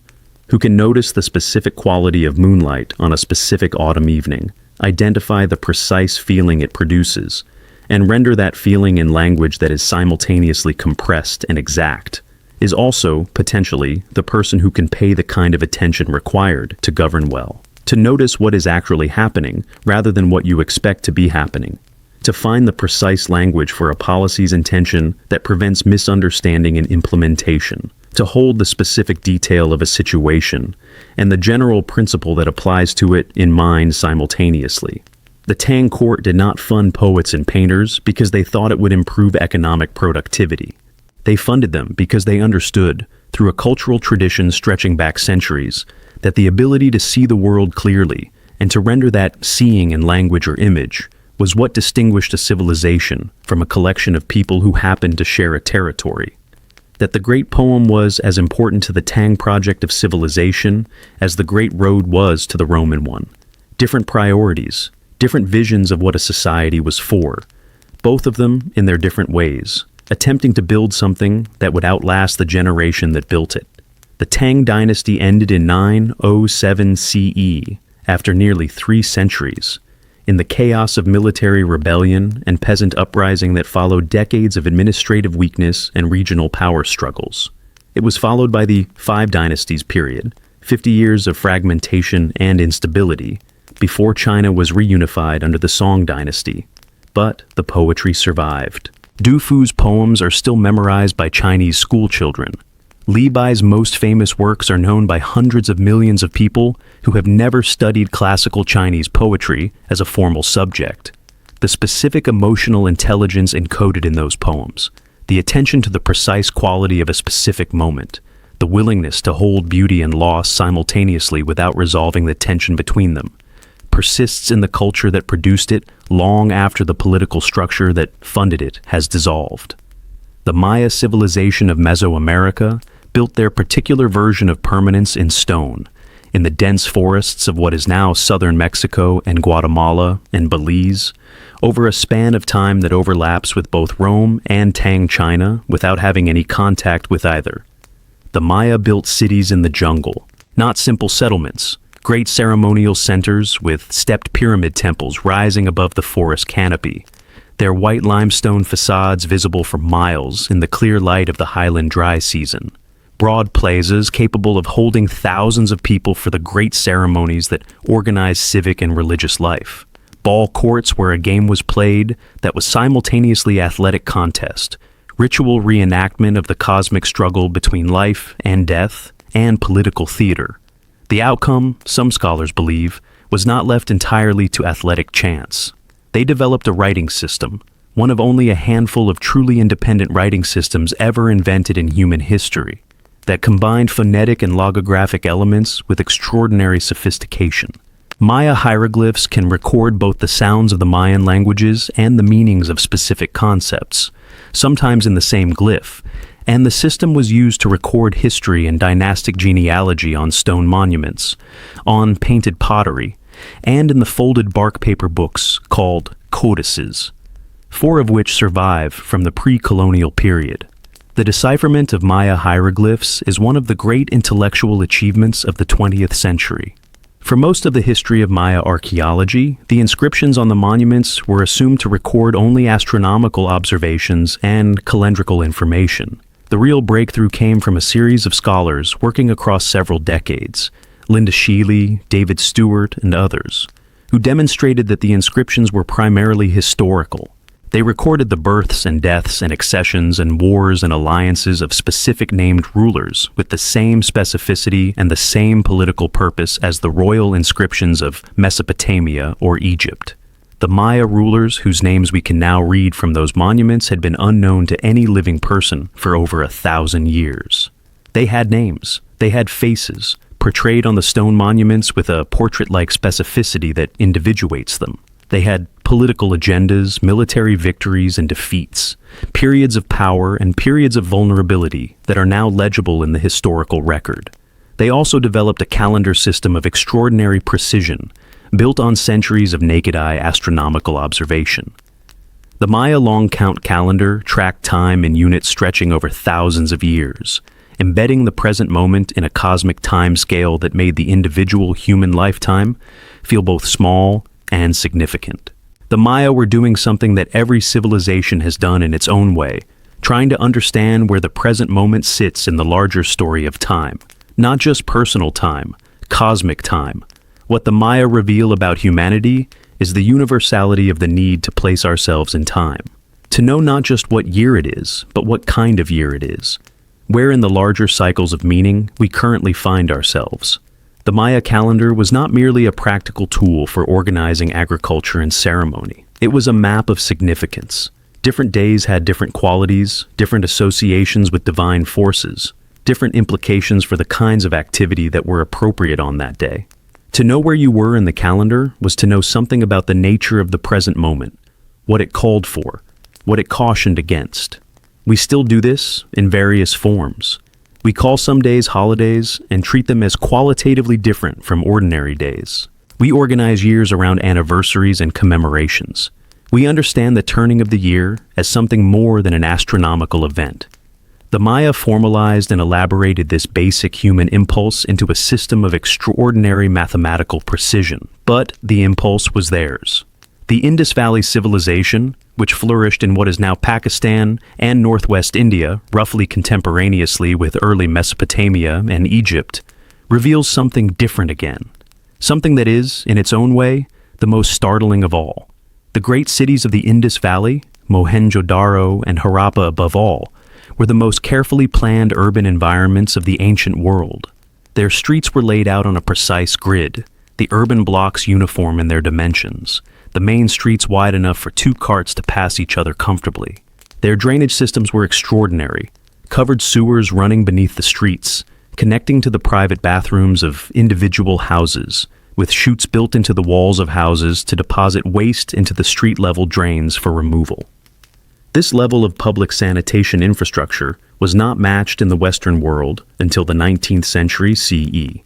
who can notice the specific quality of moonlight on a specific autumn evening, identify the precise feeling it produces, and render that feeling in language that is simultaneously compressed and exact, is also, potentially, the person who can pay the kind of attention required to govern well, to notice what is actually happening rather than what you expect to be happening, to find the precise language for a policy's intention that prevents misunderstanding and implementation, to hold the specific detail of a situation and the general principle that applies to it in mind simultaneously. The Tang court did not fund poets and painters because they thought it would improve economic productivity. They funded them because they understood, through a cultural tradition stretching back centuries, that the ability to see the world clearly and to render that seeing in language or image was what distinguished a civilization from a collection of people who happened to share a territory. that the Great Poem was as important to the Tang project of civilization as the Great Road was to the Roman one. Different priorities, different visions of what a society was for, both of them in their different ways, attempting to build something that would outlast the generation that built it. The Tang Dynasty ended in 907 CE, after nearly 3 centuries, in the chaos of military rebellion and peasant uprising that followed decades of administrative weakness and regional power struggles. It was followed by the 5 Dynasties period, 50 years of fragmentation and instability, before China was reunified under the Song Dynasty. But the poetry survived. Du Fu's poems are still memorized by Chinese schoolchildren. Li Bai's most famous works are known by hundreds of millions of people who have never studied classical Chinese poetry as a formal subject. The specific emotional intelligence encoded in those poems, the attention to the precise quality of a specific moment, the willingness to hold beauty and loss simultaneously without resolving the tension between them, persists in the culture that produced it long after the political structure that funded it has dissolved. The Maya civilization of Mesoamerica built their particular version of permanence in stone, in the dense forests of what is now southern Mexico and Guatemala and Belize, over a span of time that overlaps with both Rome and Tang China without having any contact with either. The Maya built cities in the jungle, not simple settlements, great ceremonial centers with stepped pyramid temples rising above the forest canopy, their white limestone facades visible for miles in the clear light of the highland dry season. Broad plazas capable of holding thousands of people for the great ceremonies that organized civic and religious life. Ball courts where a game was played that was simultaneously athletic contest, ritual reenactment of the cosmic struggle between life and death, and political theater. The outcome, some scholars believe, was not left entirely to athletic chance. They developed a writing system, one of only a handful of truly independent writing systems ever invented in human history, that combined phonetic and logographic elements with extraordinary sophistication. Maya hieroglyphs can record both the sounds of the Mayan languages and the meanings of specific concepts, sometimes in the same glyph, and the system was used to record history and dynastic genealogy on stone monuments, on painted pottery, and in the folded bark paper books called codices, 4 of which survive from the pre-colonial period. The decipherment of Maya hieroglyphs is one of the great intellectual achievements of the 20th century. For most of the history of Maya archaeology, the inscriptions on the monuments were assumed to record only astronomical observations and calendrical information. The real breakthrough came from a series of scholars working across several decades, Linda Sheely, David Stewart, and others, who demonstrated that the inscriptions were primarily historical. They recorded the births and deaths and accessions and wars and alliances of specific named rulers with the same specificity and the same political purpose as the royal inscriptions of Mesopotamia or Egypt. The Maya rulers, whose names we can now read from those monuments, had been unknown to any living person for over 1,000 years. They had names, they had faces, portrayed on the stone monuments with a portrait-like specificity that individuates them. They had political agendas, military victories and defeats, periods of power and periods of vulnerability that are now legible in the historical record. They also developed a calendar system of extraordinary precision, built on centuries of naked-eye astronomical observation. The Maya long count calendar tracked time in units stretching over thousands of years, embedding the present moment in a cosmic time scale that made the individual human lifetime feel both small and significant. The Maya were doing something that every civilization has done in its own way, trying to understand where the present moment sits in the larger story of time. Not just personal time, cosmic time. What the Maya reveal about humanity is the universality of the need to place ourselves in time. To know not just what year it is, but what kind of year it is. Where in the larger cycles of meaning we currently find ourselves. The Maya calendar was not merely a practical tool for organizing agriculture and ceremony. It was a map of significance. Different days had different qualities, different associations with divine forces, different implications for the kinds of activity that were appropriate on that day. To know where you were in the calendar was to know something about the nature of the present moment, what it called for, what it cautioned against. We still do this in various forms. We call some days holidays and treat them as qualitatively different from ordinary days. We organize years around anniversaries and commemorations. We understand the turning of the year as something more than an astronomical event. The Maya formalized and elaborated this basic human impulse into a system of extraordinary mathematical precision, but the impulse was theirs. The Indus Valley civilization, which flourished in what is now Pakistan and northwest India, roughly contemporaneously with early Mesopotamia and Egypt, reveals something different again. Something that is, in its own way, the most startling of all. The great cities of the Indus Valley, Mohenjo-daro and Harappa above all, were the most carefully planned urban environments of the ancient world. Their streets were laid out on a precise grid, the urban blocks uniform in their dimensions, the main streets wide enough for two carts to pass each other comfortably. Their drainage systems were extraordinary, covered sewers running beneath the streets, connecting to the private bathrooms of individual houses, with chutes built into the walls of houses to deposit waste into the street-level drains for removal. This level of public sanitation infrastructure was not matched in the Western world until the 19th century CE.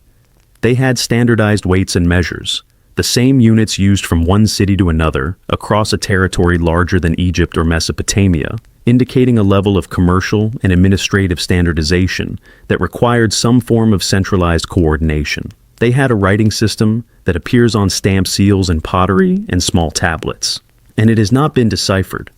They had standardized weights and measures, the same units used from one city to another across a territory larger than Egypt or Mesopotamia, indicating a level of commercial and administrative standardization that required some form of centralized coordination. They had a writing system that appears on stamp seals and pottery and small tablets, and it has not been deciphered.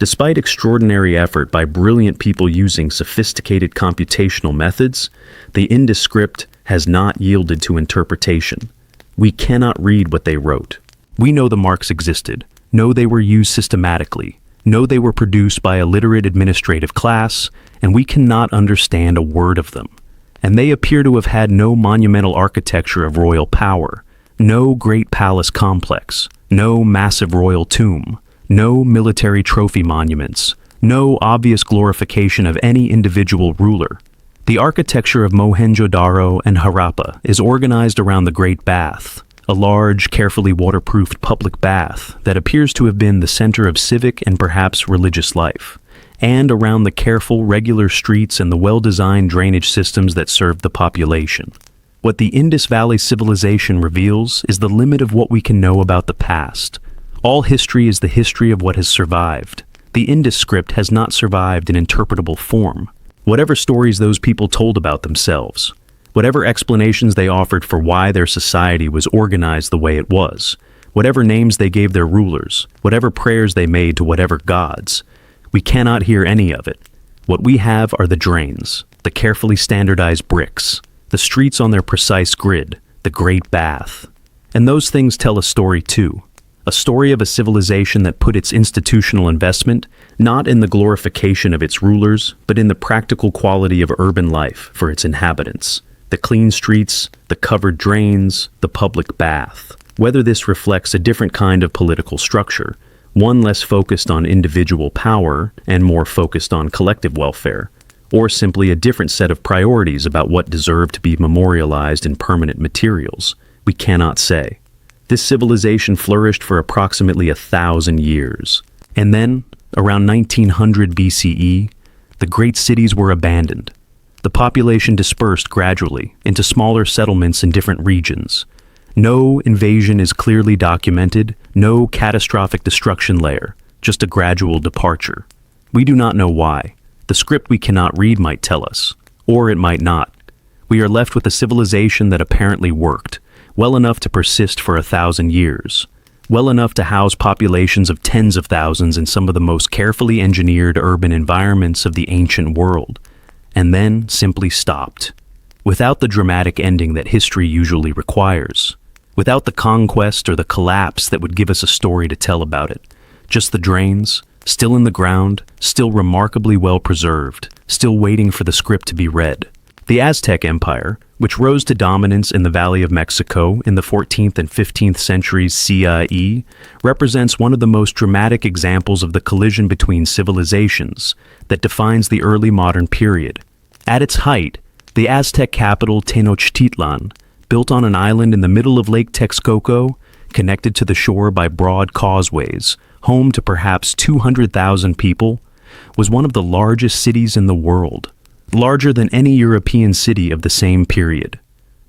Despite extraordinary effort by brilliant people using sophisticated computational methods, the Indus script has not yielded to interpretation. We cannot read what they wrote. We know the marks existed, know they were used systematically, know they were produced by a literate administrative class, and we cannot understand a word of them. And they appear to have had no monumental architecture of royal power, no great palace complex, no massive royal tomb, no military trophy monuments, no obvious glorification of any individual ruler. The architecture of Mohenjo-daro and Harappa is organized around the Great Bath, a large, carefully waterproofed public bath that appears to have been the center of civic and perhaps religious life, and around the careful, regular streets and the well-designed drainage systems that served the population. What the Indus Valley civilization reveals is the limit of what we can know about the past. All history is the history of what has survived. The Indus script has not survived in interpretable form. Whatever stories those people told about themselves, whatever explanations they offered for why their society was organized the way it was, whatever names they gave their rulers, whatever prayers they made to whatever gods, we cannot hear any of it. What we have are the drains, the carefully standardized bricks, the streets on their precise grid, the Great Bath. And those things tell a story too. A story of a civilization that put its institutional investment not in the glorification of its rulers, but in the practical quality of urban life for its inhabitants. The clean streets, the covered drains, the public bath. Whether this reflects a different kind of political structure, one less focused on individual power and more focused on collective welfare, or simply a different set of priorities about what deserved to be memorialized in permanent materials, we cannot say. This civilization flourished for approximately 1,000 years. And then, around 1900 BCE, the great cities were abandoned. The population dispersed gradually into smaller settlements in different regions. No invasion is clearly documented, no catastrophic destruction layer, just a gradual departure. We do not know why. The script we cannot read might tell us, or it might not. We are left with a civilization that apparently worked, well enough to persist for 1,000 years, well enough to house populations of tens of thousands in some of the most carefully engineered urban environments of the ancient world, and then simply stopped, without the dramatic ending that history usually requires, without the conquest or the collapse that would give us a story to tell about it, just the drains, still in the ground, still remarkably well preserved, still waiting for the script to be read. The Aztec Empire, which rose to dominance in the Valley of Mexico in the 14th and 15th centuries CE, represents one of the most dramatic examples of the collision between civilizations that defines the early modern period. At its height, the Aztec capital Tenochtitlan, built on an island in the middle of Lake Texcoco, connected to the shore by broad causeways, home to perhaps 200,000 people, was one of the largest cities in the world, larger than any European city of the same period,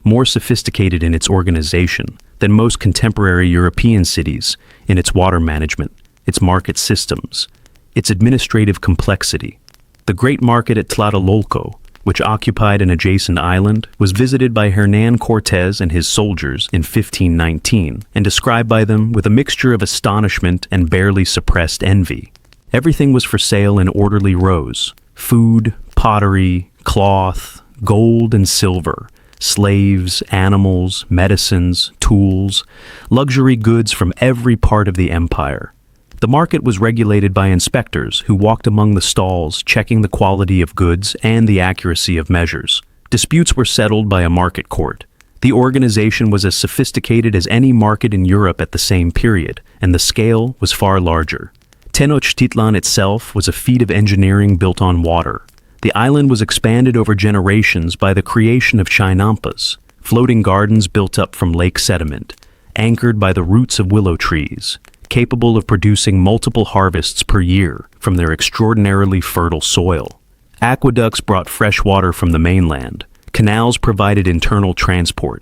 more sophisticated in its organization than most contemporary European cities in its water management, its market systems, its administrative complexity. The great market at Tlatelolco, which occupied an adjacent island, was visited by Hernán Cortés and his soldiers in 1519 and described by them with a mixture of astonishment and barely suppressed envy. Everything was for sale in orderly rows: food, pottery, cloth, gold and silver, slaves, animals, medicines, tools, luxury goods from every part of the empire. The market was regulated by inspectors who walked among the stalls, checking the quality of goods and the accuracy of measures. Disputes were settled by a market court. The organization was as sophisticated as any market in Europe at the same period, and the scale was far larger. Tenochtitlan itself was a feat of engineering built on water. The island was expanded over generations by the creation of chinampas, floating gardens built up from lake sediment, anchored by the roots of willow trees, capable of producing multiple harvests per year from their extraordinarily fertile soil. Aqueducts brought fresh water from the mainland. Canals provided internal transport.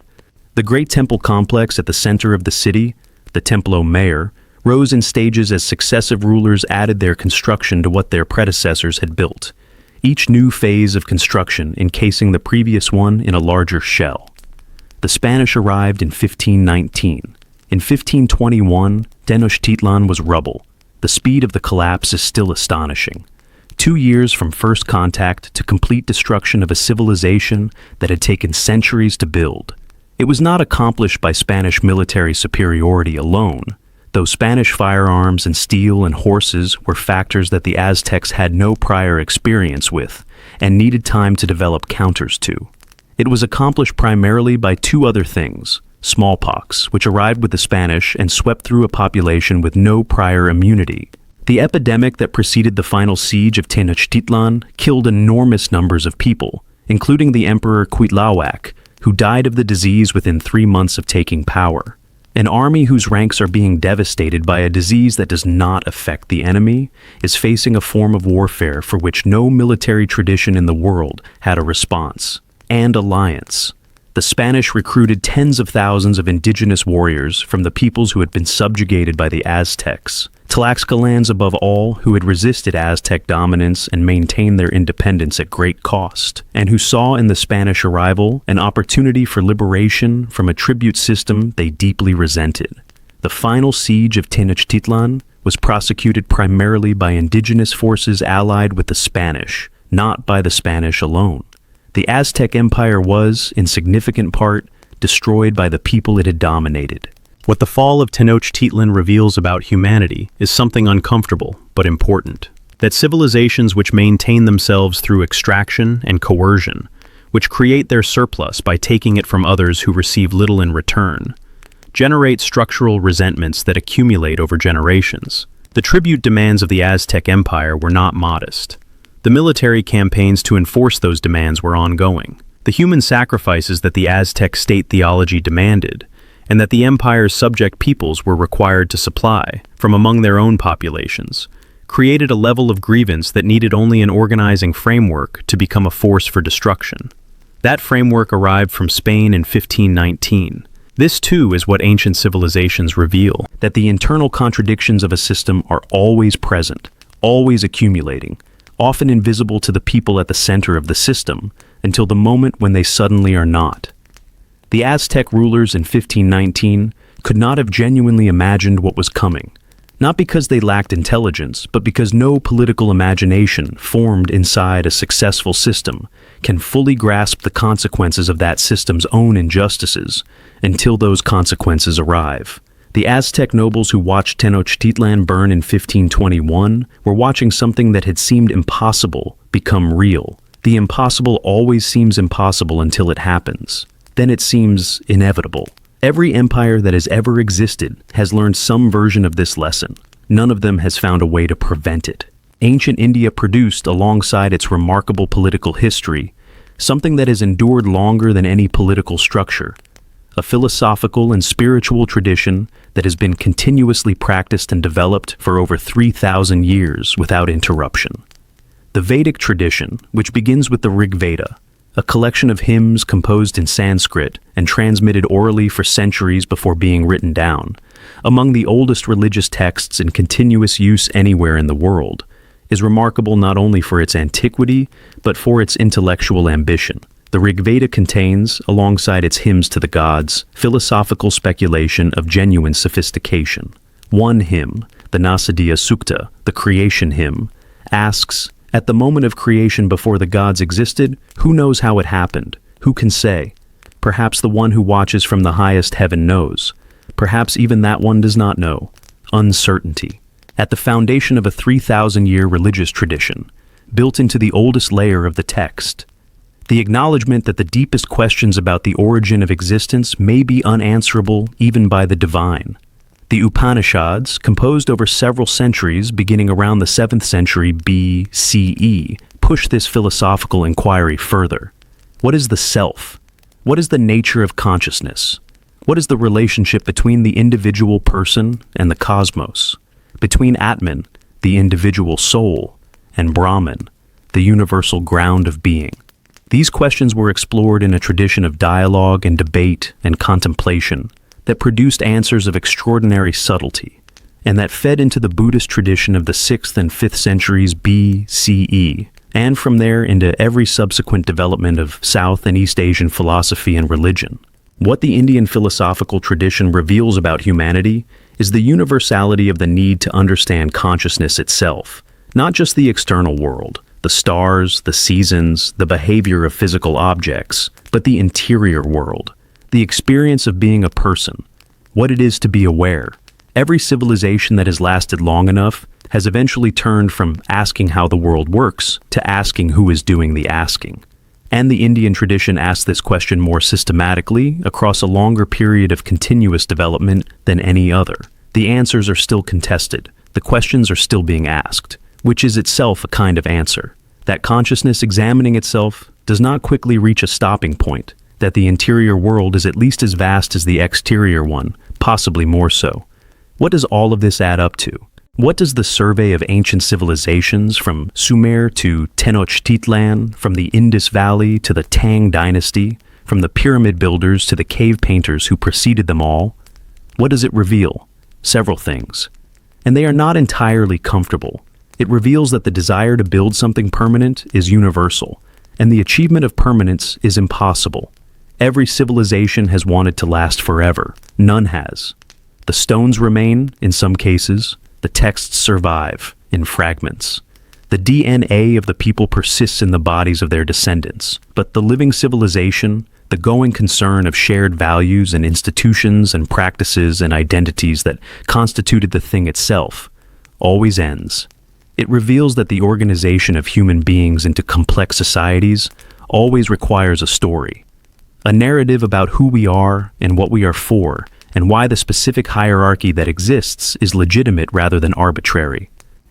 The great temple complex at the center of the city, the Templo Mayor, rose in stages as successive rulers added their construction to what their predecessors had built, each new phase of construction encasing the previous one in a larger shell. The Spanish arrived in 1519. In 1521, Tenochtitlan was rubble. The speed of the collapse is still astonishing. 2 years from first contact to complete destruction of a civilization that had taken centuries to build. It was not accomplished by Spanish military superiority alone, though Spanish firearms and steel and horses were factors that the Aztecs had no prior experience with and needed time to develop counters to. It was accomplished primarily by two other things: smallpox, which arrived with the Spanish and swept through a population with no prior immunity. The epidemic that preceded the final siege of Tenochtitlan killed enormous numbers of people, including the Emperor Cuitlahuac, who died of the disease within 3 months of taking power. An army whose ranks are being devastated by a disease that does not affect the enemy is facing a form of warfare for which no military tradition in the world had a response and alliance. The Spanish recruited tens of thousands of indigenous warriors from the peoples who had been subjugated by the Aztecs, Tlaxcalans above all, who had resisted Aztec dominance and maintained their independence at great cost, and who saw in the Spanish arrival an opportunity for liberation from a tribute system they deeply resented. The final siege of Tenochtitlan was prosecuted primarily by indigenous forces allied with the Spanish, not by the Spanish alone. The Aztec Empire was, in significant part, destroyed by the people it had dominated. What the fall of Tenochtitlan reveals about humanity is something uncomfortable but important. That civilizations which maintain themselves through extraction and coercion, which create their surplus by taking it from others who receive little in return, generate structural resentments that accumulate over generations. The tribute demands of the Aztec Empire were not modest. The military campaigns to enforce those demands were ongoing. The human sacrifices that the Aztec state theology demanded, and that the empire's subject peoples were required to supply from among their own populations, created a level of grievance that needed only an organizing framework to become a force for destruction. That framework arrived from Spain in 1519. This too is what ancient civilizations reveal, that the internal contradictions of a system are always present, always accumulating, often invisible to the people at the center of the system, until the moment when they suddenly are not. The Aztec rulers in 1519 could not have genuinely imagined what was coming, not because they lacked intelligence, but because no political imagination formed inside a successful system can fully grasp the consequences of that system's own injustices until those consequences arrive. The Aztec nobles who watched Tenochtitlan burn in 1521 were watching something that had seemed impossible become real. The impossible always seems impossible until it happens. Then it seems inevitable. Every empire that has ever existed has learned some version of this lesson. None of them has found a way to prevent it. Ancient India produced, alongside its remarkable political history, something that has endured longer than any political structure. A philosophical and spiritual tradition that has been continuously practiced and developed for over 3,000 years without interruption. The Vedic tradition, which begins with the Rig Veda, a collection of hymns composed in Sanskrit and transmitted orally for centuries before being written down, among the oldest religious texts in continuous use anywhere in the world, is remarkable not only for its antiquity, but for its intellectual ambition. The Rig Veda contains, alongside its hymns to the gods, philosophical speculation of genuine sophistication. One hymn, the Nasadiya Sukta, the creation hymn, asks, "At the moment of creation before the gods existed, who knows how it happened? Who can say? Perhaps the one who watches from the highest heaven knows. Perhaps even that one does not know." Uncertainty. At the foundation of a 3,000-year religious tradition, built into the oldest layer of the text. The acknowledgement that the deepest questions about the origin of existence may be unanswerable even by the divine. The Upanishads, composed over several centuries beginning around the 7th century BCE, push this philosophical inquiry further. What is the self? What is the nature of consciousness? What is the relationship between the individual person and the cosmos? Between Atman, the individual soul, and Brahman, the universal ground of being? These questions were explored in a tradition of dialogue and debate and contemplation that produced answers of extraordinary subtlety, and that fed into the Buddhist tradition of the 6th and 5th centuries BCE, and from there into every subsequent development of South and East Asian philosophy and religion. What the Indian philosophical tradition reveals about humanity is the universality of the need to understand consciousness itself, not just the external world, the stars, the seasons, the behavior of physical objects, but the interior world, the experience of being a person, what it is to be aware. Every civilization that has lasted long enough has eventually turned from asking how the world works to asking who is doing the asking. And the Indian tradition asks this question more systematically across a longer period of continuous development than any other. The answers are still contested. The questions are still being asked, which is itself a kind of answer. That consciousness examining itself does not quickly reach a stopping point, that the interior world is at least as vast as the exterior one, possibly more so. What does all of this add up to? What does the survey of ancient civilizations from Sumer to Tenochtitlan, from the Indus Valley to the Tang Dynasty, from the pyramid builders to the cave painters who preceded them all, what does it reveal? Several things. And they are not entirely comfortable. It reveals that the desire to build something permanent is universal, and the achievement of permanence is impossible. Every civilization has wanted to last forever. None has. The stones remain, in some cases. The texts survive, in fragments. The DNA of the people persists in the bodies of their descendants. But the living civilization, the going concern of shared values and institutions and practices and identities that constituted the thing itself, always ends. It reveals that the organization of human beings into complex societies always requires a story. A narrative about who we are and what we are for, and why the specific hierarchy that exists is legitimate rather than arbitrary.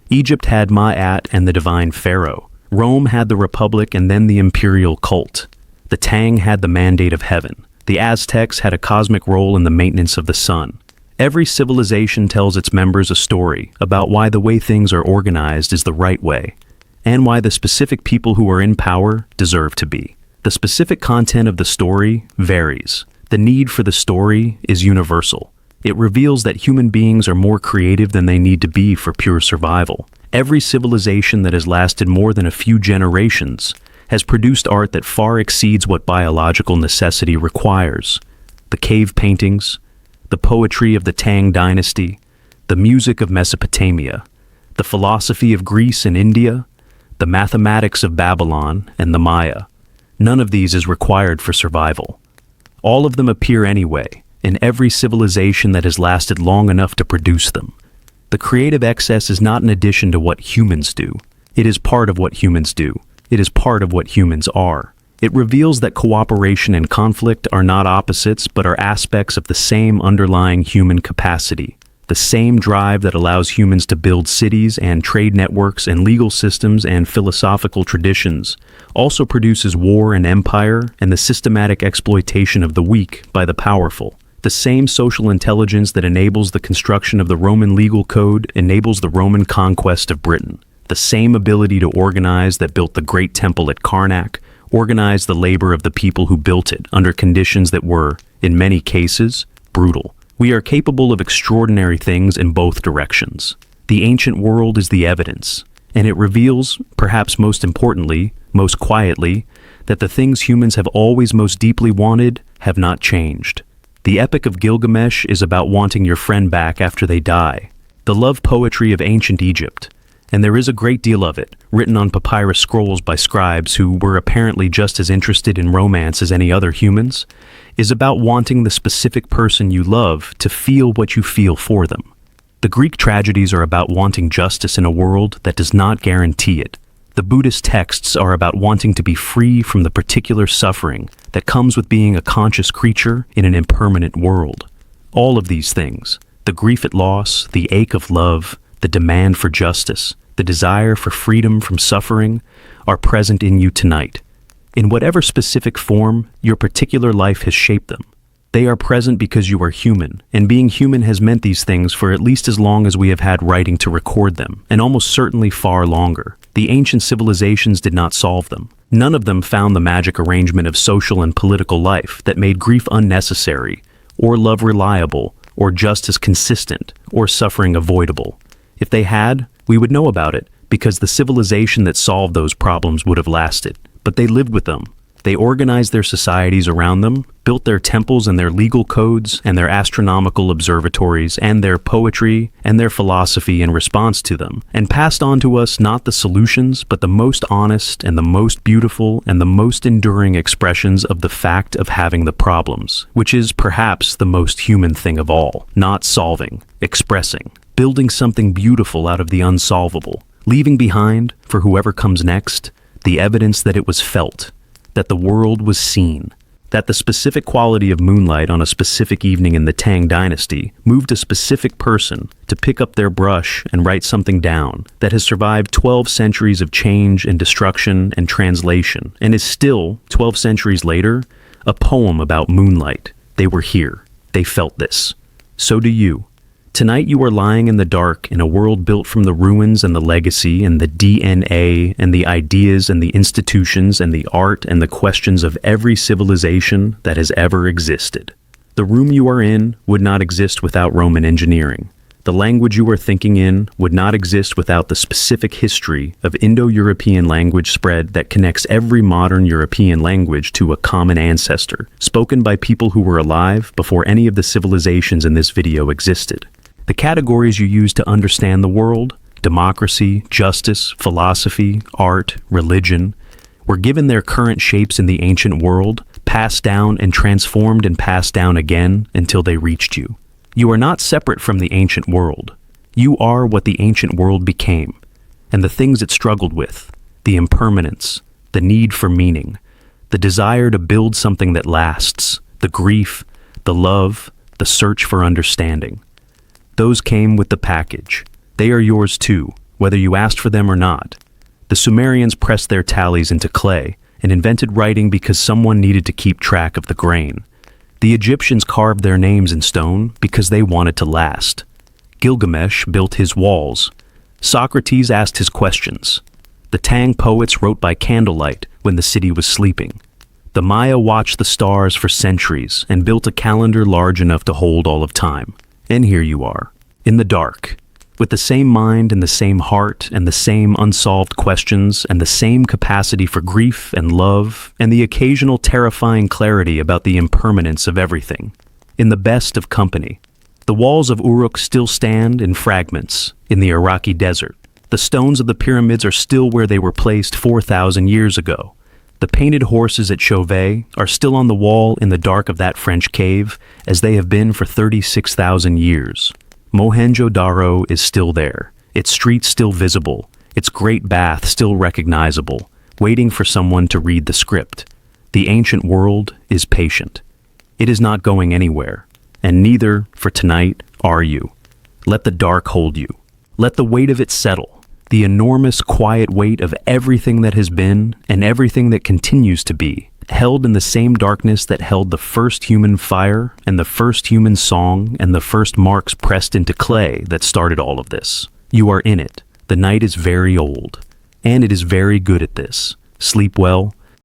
Egypt had Ma'at and the divine pharaoh. Rome had the republic and then the imperial cult. The Tang had the mandate of heaven. The Aztecs had a cosmic role in the maintenance of the sun. Every civilization tells its members a story about why the way things are organized is the right way, and why the specific people who are in power deserve to be. The specific content of the story varies. The need for the story is universal. It reveals that human beings are more creative than they need to be for pure survival. Every civilization that has lasted more than a few generations has produced art that far exceeds what biological necessity requires. The cave paintings, the poetry of the Tang Dynasty, the music of Mesopotamia, the philosophy of Greece and India, the mathematics of Babylon and the Maya. None of these is required for survival. All of them appear anyway, in every civilization that has lasted long enough to produce them. The creative excess is not an addition to what humans do. It is part of what humans do. It is part of what humans are. It reveals that cooperation and conflict are not opposites, but are aspects of the same underlying human capacity. The same drive that allows humans to build cities and trade networks and legal systems and philosophical traditions also produces war and empire and the systematic exploitation of the weak by the powerful. The same social intelligence that enables the construction of the Roman legal code enables the Roman conquest of Britain. The same ability to organize that built the great temple at Karnak, organized the labor of the people who built it under conditions that were, in many cases, brutal. We are capable of extraordinary things in both directions. The ancient world is the evidence, and it reveals, perhaps most importantly, most quietly, that the things humans have always most deeply wanted have not changed. The Epic of Gilgamesh is about wanting your friend back after they die. The love poetry of ancient Egypt, and there is a great deal of it, written on papyrus scrolls by scribes who were apparently just as interested in romance as any other humans, is about wanting the specific person you love to feel what you feel for them. The Greek tragedies are about wanting justice in a world that does not guarantee it. The Buddhist texts are about wanting to be free from the particular suffering that comes with being a conscious creature in an impermanent world. All of these things, the grief at loss, the ache of love, the demand for justice, the desire for freedom from suffering, are present in you tonight. In whatever specific form your particular life has shaped them, they are present because you are human, and being human has meant these things for at least as long as we have had writing to record them, and almost certainly far longer. The ancient civilizations did not solve them. None of them found the magic arrangement of social and political life that made grief unnecessary, or love reliable, or justice consistent, or suffering avoidable. If they had, we would know about it, because the civilization that solved those problems would have lasted. But they lived with them. They organized their societies around them, built their temples and their legal codes and their astronomical observatories and their poetry and their philosophy in response to them, and passed on to us not the solutions, but the most honest and the most beautiful and the most enduring expressions of the fact of having the problems, which is perhaps the most human thing of all, not solving, expressing, building something beautiful out of the unsolvable, leaving behind, for whoever comes next, the evidence that it was felt, that the world was seen, that the specific quality of moonlight on a specific evening in the Tang Dynasty moved a specific person to pick up their brush and write something down that has survived 12 centuries of change and destruction and translation, and is still, 12 centuries later, a poem about moonlight. They were here. They felt this. So do you. Tonight you are lying in the dark in a world built from the ruins and the legacy and the DNA and the ideas and the institutions and the art and the questions of every civilization that has ever existed. The room you are in would not exist without Roman engineering. The language you are thinking in would not exist without the specific history of Indo-European language spread that connects every modern European language to a common ancestor, spoken by people who were alive before any of the civilizations in this video existed. The categories you use to understand the world, democracy, justice, philosophy, art, religion, were given their current shapes in the ancient world, passed down and transformed and passed down again until they reached you. You are not separate from the ancient world. You are what the ancient world became, and the things it struggled with, the impermanence, the need for meaning, the desire to build something that lasts, the grief, the love, the search for understanding. Those came with the package. They are yours too, whether you asked for them or not. The Sumerians pressed their tallies into clay and invented writing because someone needed to keep track of the grain. The Egyptians carved their names in stone because they wanted to last. Gilgamesh built his walls. Socrates asked his questions. The Tang poets wrote by candlelight when the city was sleeping. The Maya watched the stars for centuries and built a calendar large enough to hold all of time. And here you are, in the dark, with the same mind and the same heart and the same unsolved questions and the same capacity for grief and love and the occasional terrifying clarity about the impermanence of everything. In the best of company. The walls of Uruk still stand in fragments in the Iraqi desert. The stones of the pyramids are still where they were placed 4,000 years ago. The painted horses at Chauvet are still on the wall in the dark of that French cave, as they have been for 36,000 years. Mohenjo-Daro is still there, its streets still visible, its great bath still recognizable, waiting for someone to read the script. The ancient world is patient. It is not going anywhere, and neither, for tonight, are you. Let the dark hold you. Let the weight of it settle. The enormous, quiet weight of everything that has been and everything that continues to be, held in the same darkness that held the first human fire and the first human song and the first marks pressed into clay that started all of this. You are in it. The night is very old, and it is very good at this. Sleep well,